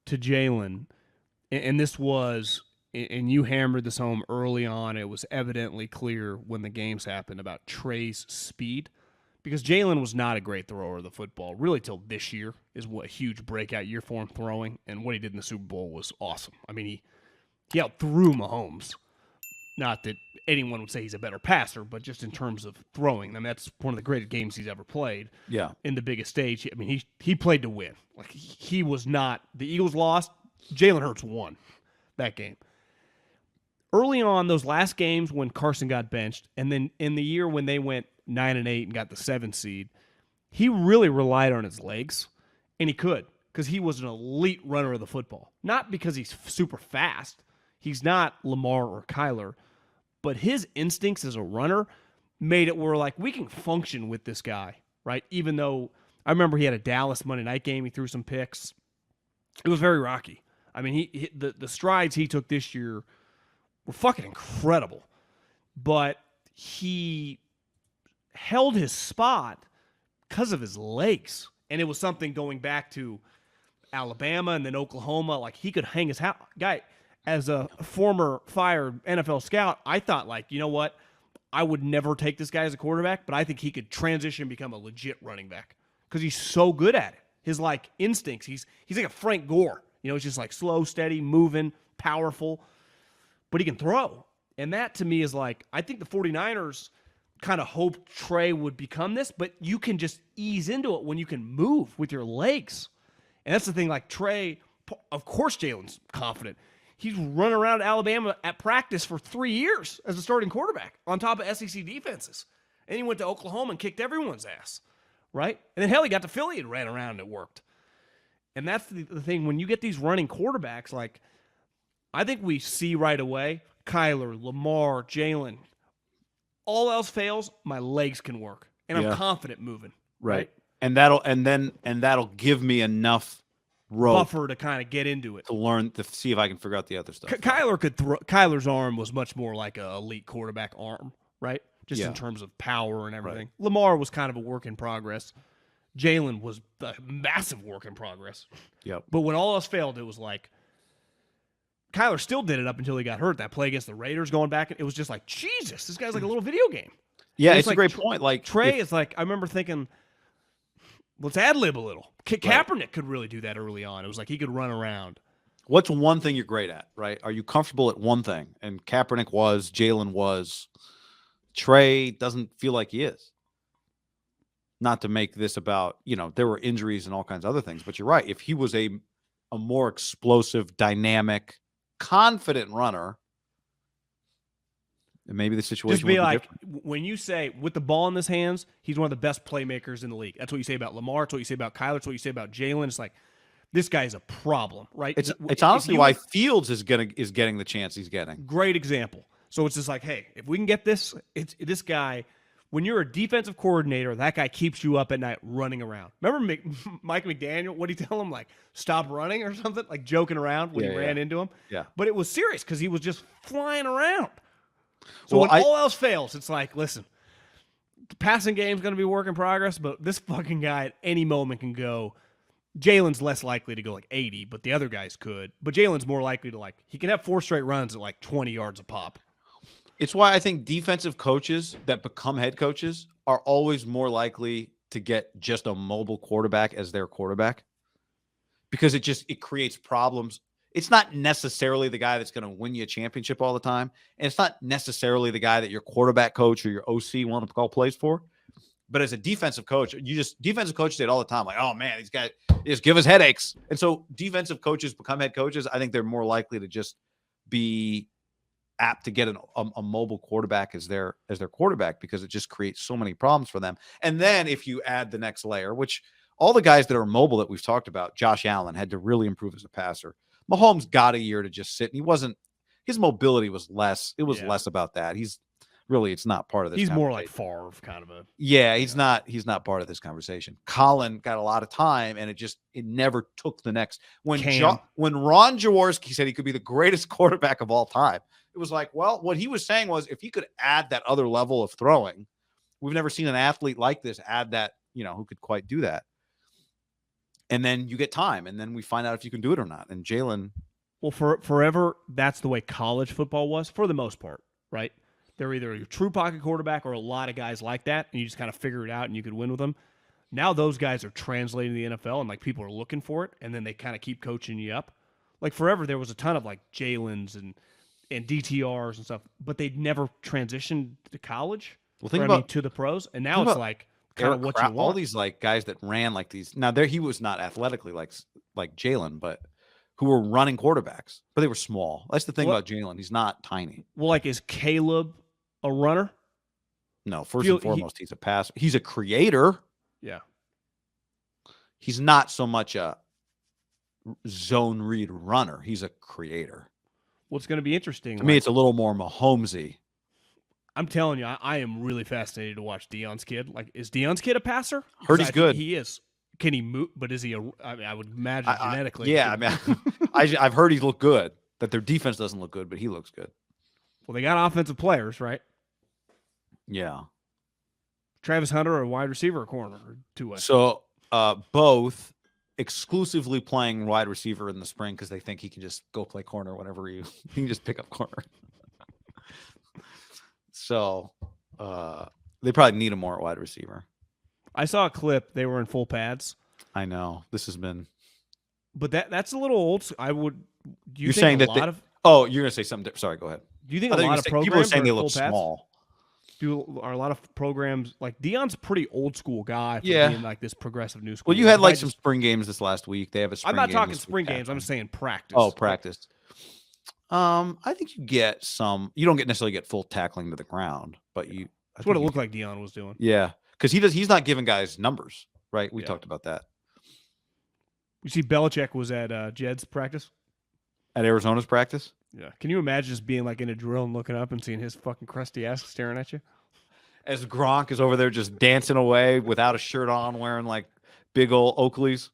to Jalen, and this was, and you hammered this home early on, it was evidently clear when the games happened about Trey's speed, because Jalen was not a great thrower of the football, really till this year is what a huge breakout year for him throwing, and what he did in the Super Bowl was awesome. I mean, he out-threw Mahomes. Not that anyone would say he's a better passer, but just in terms of throwing. I mean, that's one of the greatest games he's ever played. Yeah. In the biggest stage. I mean, he played to win. Like, he was not – the Eagles lost. Jalen Hurts won that game. Early on, those last games when Carson got benched, and then in the year when they went 9-8 and got the 7th seed, he really relied on his legs, and he could because he was an elite runner of the football. Not because he's super fast. He's not Lamar or Kyler, but his instincts as a runner made it where, like, we can function with this guy, right? Even though I remember he had a Dallas Monday night game. He threw some picks. It was very rocky. I mean, the strides he took this year were fucking incredible. But he held his spot because of his legs. And it was something going back to Alabama and then Oklahoma. Like, he could hang his hat. Guy, as a former fired NFL scout, I thought, like, you know what? I would never take this guy as a quarterback, but I think he could transition and become a legit running back because he's so good at it. His, like, instincts. He's like a Frank Gore. You know, he's just like slow, steady, moving, powerful, but he can throw. And that to me is like, I think the 49ers kind of hoped Trey would become this, but you can just ease into it when you can move with your legs. And that's the thing, like Trey, of course Jalen's confident. He's run around Alabama at practice for 3 years as a starting quarterback on top of SEC defenses. And he went to Oklahoma and kicked everyone's ass, right? And then hell, he got to Philly and ran around and it worked. And that's the thing, when you get these running quarterbacks, like, I think we see right away, Kyler, Lamar, Jalen, all else fails, my legs can work. And I'm confident moving. Right. And that'll give me enough rope buffer to kind of get into it. To learn, to see if I can figure out the other stuff. Kyler could throw. Kyler's arm was much more like an elite quarterback arm, right? Just in terms of power and everything. Right. Lamar was kind of a work in progress. Jalen was a massive work in progress. Yep. But when all else failed, it was like Kyler still did it up until he got hurt. That play against the Raiders going back, it was just like, Jesus, this guy's like a little video game. Yeah, it's like, a great point. Like Trey is like, I remember thinking, let's ad-lib a little. Kaepernick could really do that early on. It was like he could run around. What's one thing you're great at, right? Are you comfortable at one thing? And Kaepernick was, Jalen was. Trey doesn't feel like he is. Not to make this about, there were injuries and all kinds of other things, but you're right. If he was a more explosive, dynamic, confident runner, then maybe the situation would be like different. When you say with the ball in his hands, he's one of the best playmakers in the league. That's what you say about Lamar. It's what you say about Kyler. It's what you say about Jalen. It's like, this guy's a problem, right? It's honestly why Fields is getting the chance he's getting. Great example. So it's just like, hey, if we can get this guy. When you're a defensive coordinator, that guy keeps you up at night running around. Remember Mike McDaniel? What did he tell him? Like, stop running or something? Like joking around when he ran into him? Yeah. But it was serious because he was just flying around. So when all else fails, it's like, listen, the passing game's going to be a work in progress, but this fucking guy at any moment can go. Jalen's less likely to go like 80, but the other guys could. But Jalen's more likely to he can have 4 straight runs at like 20 yards a pop. It's why I think defensive coaches that become head coaches are always more likely to get just a mobile quarterback as their quarterback, because it creates problems. It's not necessarily the guy that's going to win you a championship all the time, and it's not necessarily the guy that your quarterback coach or your OC want to call plays for. But as a defensive coach, defensive coaches say it all the time, like, oh man, these guys just give us headaches. And so defensive coaches become head coaches. I think they're more likely to just be apt to get a mobile quarterback as their quarterback, because it just creates so many problems for them. And then if you add the next layer, which all the guys that are mobile that we've talked about, Josh Allen had to really improve as a passer. Mahomes got a year to just sit, and his mobility was less. It was less about that. It's not part of this. He's more like Favre kind of a. Yeah, he's not part of this conversation. Colin got a lot of time, and it never took the next. When Ron Jaworski said he could be the greatest quarterback of all time, it was like, well, what he was saying was, if he could add that other level of throwing, we've never seen an athlete like this add that, who could quite do that. and then you get time, and then we find out if you can do it or not. And Jalen, Well, forever, that's the way college football was for the most part, right? They're either a true pocket quarterback or a lot of guys like that, and you just kind of figure it out and you could win with them. Now those guys are translating to the NFL, and like people are looking for it, and then they kind of keep coaching you up. Like forever, there was a ton of like Jalen's and DTRs and stuff, but they'd never transitioned to college. well, think or, about to the pros, and now it's about like kind of Eric what Kraus, you want. all these like guys that ran like these. Now there, he was not athletically like Jalen, but who were running quarterbacks, but they were small. That's the thing Well- about Jalen. He's not tiny. Well, like is Caleb a runner? No, first Feel- and foremost, he's a passer. He's a creator. Yeah. He's not so much a zone read runner. He's a creator. What's going to be interesting? To me, it's a little more Mahomesy. I'm telling you, I am really fascinated to watch Deion's kid. Like, is Deion's kid a passer? Heard 'Cause he's I think good. He is. Can he move? But is he a? I mean, I would imagine genetically. Yeah, I mean, I've heard he looked good. That their defense doesn't look good, but he looks good. Well, they got offensive players, right? Yeah. Travis Hunter, a wide receiver, or corner, or two-way. So both exclusively playing wide receiver in the spring because they think he can just go play corner whenever he can just pick up corner. So they probably need him more at wide receiver. I saw a clip. They were in full pads, I know this has been. but that's a little old. I would. Do you You're think saying a that lot of? Oh, you're gonna say something different. Sorry, go ahead. Do you think I a thought you lot were of saying- programs people were saying are they in look full pads? small. Are a lot of programs like Deion's a pretty old school guy for Yeah. being like this progressive new school? Well, you had like I some just- spring games this last week. They have a spring I'm not game talking this spring week, games. I'm just saying practice. Oh, practice. I think you get some. You don't necessarily get full tackling to the ground, but you. That's what it looked like Deion was doing. Yeah, because he's not giving guys numbers, right? We Yeah. talked about that You see, Belichick was at Jed's practice. at Arizona's practice. Yeah. Can you imagine just being like in a drill and looking up and seeing his fucking crusty ass staring at you? As Gronk is over there just dancing away without a shirt on, wearing like big old Oakleys.